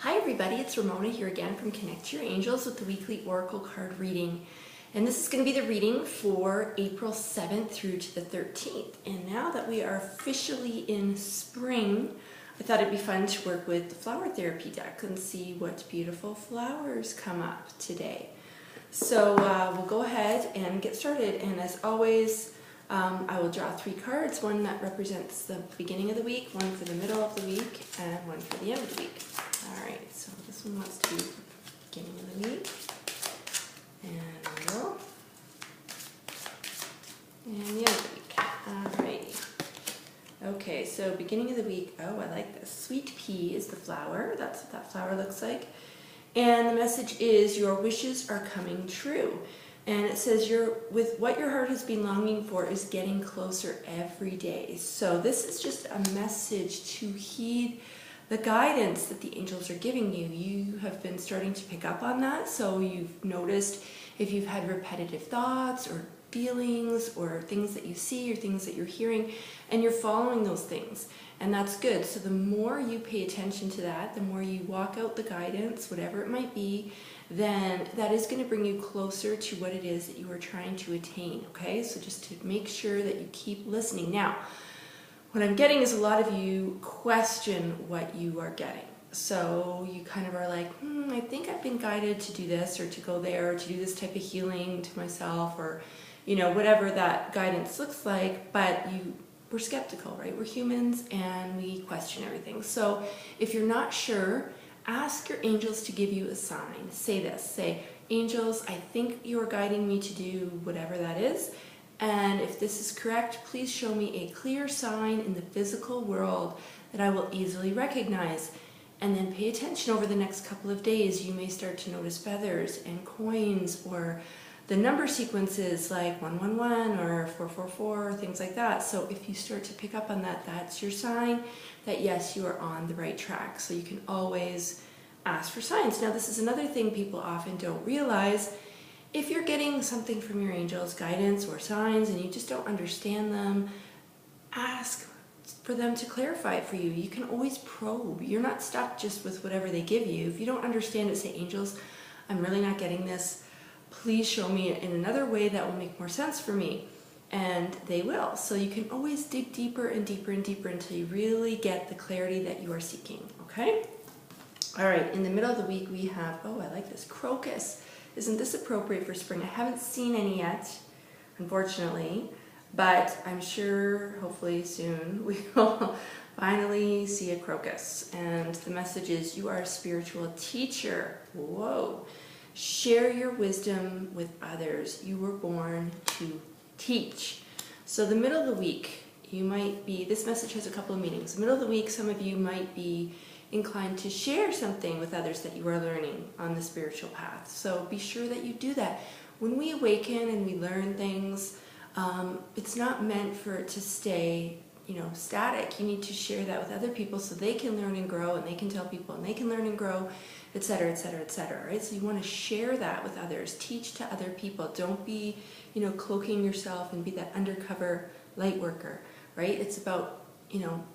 Hi everybody, it's Ramona here again from Connect Your Angels with the weekly Oracle card reading. And this is going to be the reading for April 7th through to the 13th. And now that we are officially in spring, I thought it'd be fun to work with the flower therapy deck and see what beautiful flowers come up today. So we'll go ahead and get started. And as always, I will draw 3 cards, one that represents the beginning of the week, one for the middle of the week, and one for the end of the week. Alright, so this one wants to be beginning of the week, and middle, and the end of the week. Alrighty. Okay, so beginning of the week, oh, I like this. Sweet pea is the flower. That's what that flower looks like. And the message is, your wishes are coming true. And it says, with what your heart has been longing for is getting closer every day. So this is just a message to heed the guidance that the angels are giving you. You have been starting to pick up on that. So you've noticed if you've had repetitive thoughts or feelings or things that you see or things that you're hearing, and you're following those things. And that's good. So the more you pay attention to that, the more you walk out the guidance, whatever it might be, then that is going to bring you closer to what it is that you are trying to attain. Okay, so just to make sure that you keep listening. Now, what I'm getting is a lot of you question what you are getting. So you kind of are like, I think I've been guided to do this or to go there or to do this type of healing to myself, or whatever that guidance looks like, but we're skeptical, right? We're humans and we question everything. So if you're not sure, ask your angels to give you a sign. Say this, say, angels, I think you are guiding me to do whatever that is. And if this is correct, please show me a clear sign in the physical world that I will easily recognize. And then pay attention over the next couple of days. You may start to notice feathers and coins or the number sequences like 111 or 444, things like that. So if you start to pick up on that, that's your sign that yes, you are on the right track. So you can always ask for signs. Now this is another thing people often don't realize. If you're getting something from your angels, guidance or signs, and you just don't understand them, ask for them to clarify it for you. You can always probe. You're not stuck just with whatever they give you. If you don't understand it, say, angels, I'm really not getting this. Please show me it in another way that will make more sense for me. And they will. So you can always dig deeper and deeper and deeper until you really get the clarity that you are seeking. Okay? All right, in the middle of the week we have, oh, I like this, crocus. Isn't this appropriate for spring? I haven't seen any yet, unfortunately, but I'm sure hopefully soon we will finally see a crocus. And the message is, you are a spiritual teacher. Whoa. Share your wisdom with others. You were born to teach. So the middle of the week, you might be, this message has a couple of meanings. The middle of the week, some of you might be inclined to share something with others that you are learning on the spiritual path. So be sure that you do that. When we awaken and we learn things, it's not meant for it to stay static. You need to share that with other people so they can learn and grow, and they can tell people and they can learn and grow, etc., etc., etc., right? So you want to share that with others, teach to other people. Don't be, cloaking yourself and be that undercover light worker, right? It's about,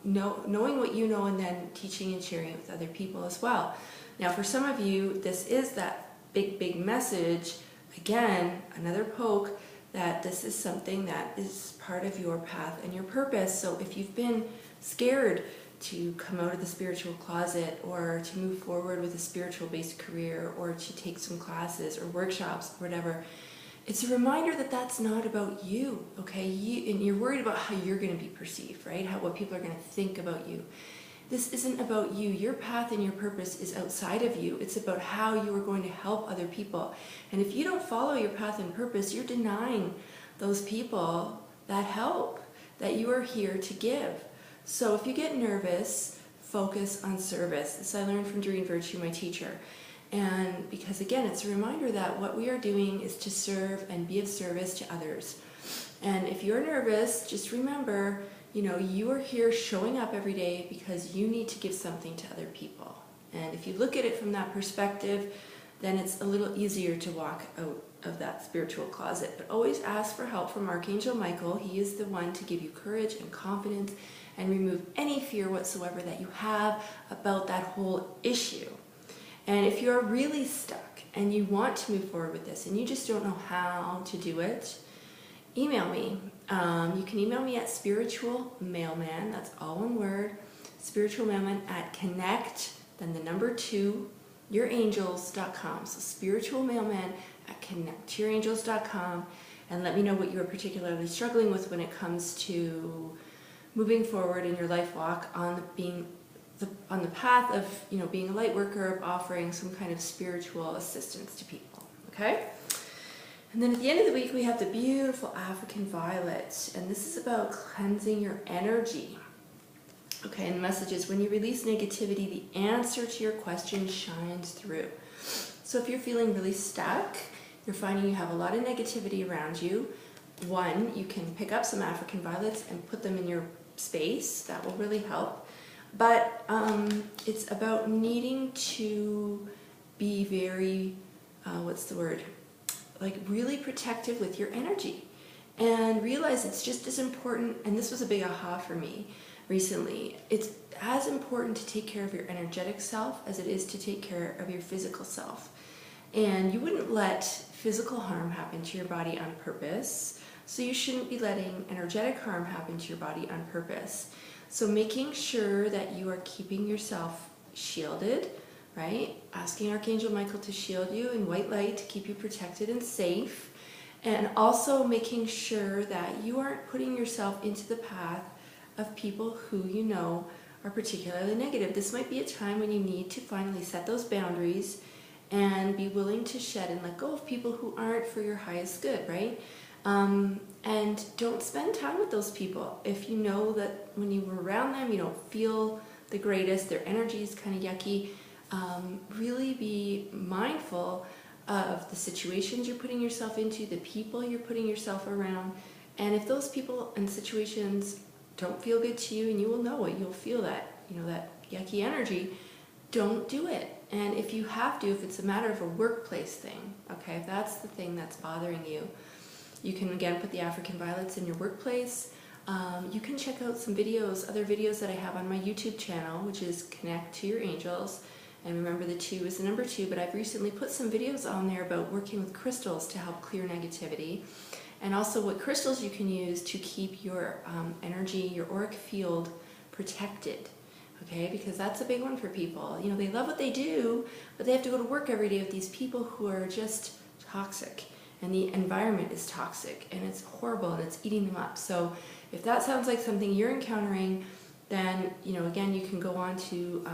knowing what you know and then teaching and sharing it with other people as well. Now, for some of you, this is that big, big message. Again, another poke that this is something that is part of your path and your purpose. So if you've been scared to come out of the spiritual closet or to move forward with a spiritual-based career or to take some classes or workshops or whatever, it's a reminder that that's not about you, okay? And you're worried about how you're going to be perceived, right? What people are going to think about you. This isn't about you. Your path and your purpose is outside of you. It's about how you are going to help other people. And if you don't follow your path and purpose, you're denying those people that help that you are here to give. So if you get nervous, focus on service. This I learned from Doreen Virtue, my teacher. And because again, it's a reminder that what we are doing is to serve and be of service to others. And if you're nervous, just remember, you are here showing up every day because you need to give something to other people. And if you look at it from that perspective, then it's a little easier to walk out of that spiritual closet. But always ask for help from Archangel Michael. He is the one to give you courage and confidence and remove any fear whatsoever that you have about that whole issue. And if you're really stuck and you want to move forward with this and you just don't know how to do it, email me. You can email me at spiritualmailman, that's all one word, spiritualmailman at connect, then the number 2, yourangels.com. So spiritualmailman at connectyourangels.com, and let me know what you're particularly struggling with when it comes to moving forward in your life walk on the path of being a light worker, of offering some kind of spiritual assistance to people. Okay? And then at the end of the week we have the beautiful African violet, and this is about cleansing your energy. Okay, and the message is when you release negativity, the answer to your question shines through. So if you're feeling really stuck, you're finding you have a lot of negativity around you, one, you can pick up some African violets and put them in your space. That will really help. But it's about needing to be very, like really protective with your energy. And realize it's just as important, and this was a big aha for me recently, it's as important to take care of your energetic self as it is to take care of your physical self. And you wouldn't let physical harm happen to your body on purpose, so you shouldn't be letting energetic harm happen to your body on purpose. So making sure that you are keeping yourself shielded, right? Asking Archangel Michael to shield you in white light to keep you protected and safe. And also making sure that you aren't putting yourself into the path of people who you know are particularly negative. This might be a time when you need to finally set those boundaries and be willing to shed and let go of people who aren't for your highest good, right? And don't spend time with those people. If you know that when you were around them, you don't feel the greatest, their energy is kind of yucky, really be mindful of the situations you're putting yourself into, the people you're putting yourself around. And if those people and situations don't feel good to you, and you will know it, you'll feel that, that yucky energy, don't do it. And if you have to, if it's a matter of a workplace thing, okay, if that's the thing that's bothering you, you can again put the African violets in your workplace. You can check out some videos, other videos that I have on my YouTube channel, which is Connect to Your Angels. And remember, the 2 is the number 2, but I've recently put some videos on there about working with crystals to help clear negativity. And also what crystals you can use to keep your energy, your auric field protected. Okay, because that's a big one for people. They love what they do, but they have to go to work every day with these people who are just toxic. And the environment is toxic, and it's horrible, and it's eating them up. So if that sounds like something you're encountering, then, again, you can go on to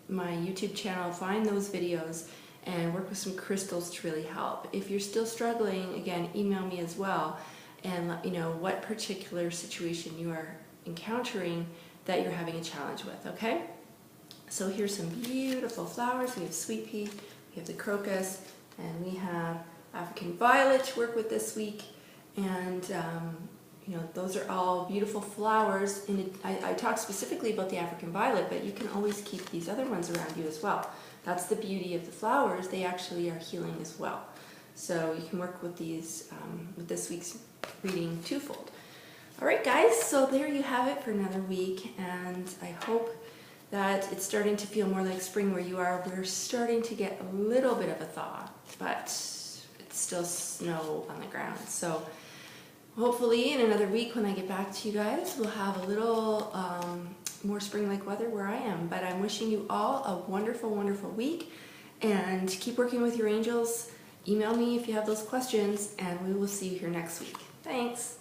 my YouTube channel, find those videos, and work with some crystals to really help. If you're still struggling, again, email me as well, and let me know what particular situation you are encountering that you're having a challenge with, okay? So here's some beautiful flowers. We have sweet pea, we have the crocus, and we have African violet to work with this week. And those are all beautiful flowers. And I talked specifically about the African violet, but you can always keep these other ones around you as well. That's the beauty of the flowers. They actually are healing as well. So you can work with these, with this week's reading twofold. All right, guys, so there you have it for another week, and I hope that it's starting to feel more like spring where you are. We're starting to get a little bit of a thaw, but it's still snow on the ground. So hopefully in another week when I get back to you guys, we'll have a little more spring-like weather where I am. But I'm wishing you all a wonderful, wonderful week, and keep working with your angels. Email me if you have those questions, and we will see you here next week. Thanks.